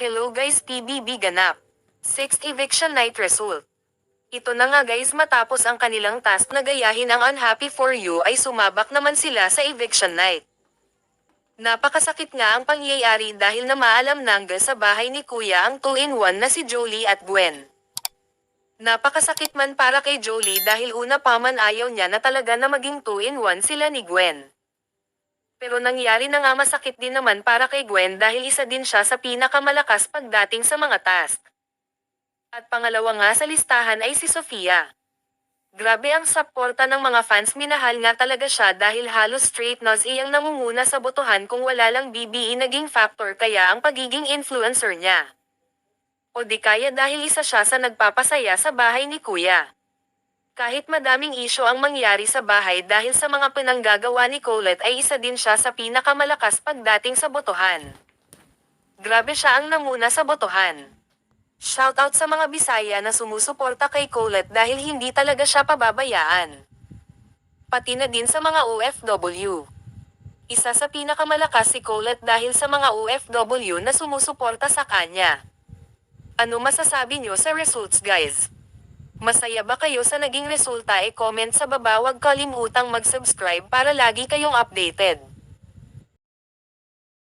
Hello guys, PBB ganap. 6th eviction night result. Ito na nga guys, matapos ang kanilang task na gayahin ang Unhappy For You ay sumabak naman sila sa eviction night. Napakasakit nga ang pangyayari dahil na maalam nangga sa bahay ni Kuya ang 2-in-1 na si Jolie at Gwen. Napakasakit man para kay Jolie dahil una pa man ayaw niya na talaga na maging 2-in-1 sila ni Gwen. Pero nangyari na nga, masakit din naman para kay Gwen dahil isa din siya sa pinakamalakas pagdating sa mga task. At pangalawa nga sa listahan ay si Sofia. Grabe ang suporta ng mga fans, minahal nga talaga siya dahil halos straight nose iyang namumuna sa botohan kung wala lang BBE naging factor kaya ang pagiging influencer niya. O di kaya dahil isa siya sa nagpapasaya sa bahay ni Kuya. Kahit madaming isyo ang mangyari sa bahay dahil sa mga pinanggagawa ni Colette ay isa din siya sa pinakamalakas pagdating sa botohan. Grabe siya ang namuna sa botohan. Shoutout sa mga Bisaya na sumusuporta kay Colette dahil hindi talaga siya pababayaan. Pati na din sa mga OFW. Isa sa pinakamalakas si Colette dahil sa mga OFW na sumusuporta sa kanya. Ano masasabi nyo sa results guys? Masaya ba kayo sa naging resulta? E-comment sa baba, huwag kalimutang mag-subscribe para lagi kayong updated.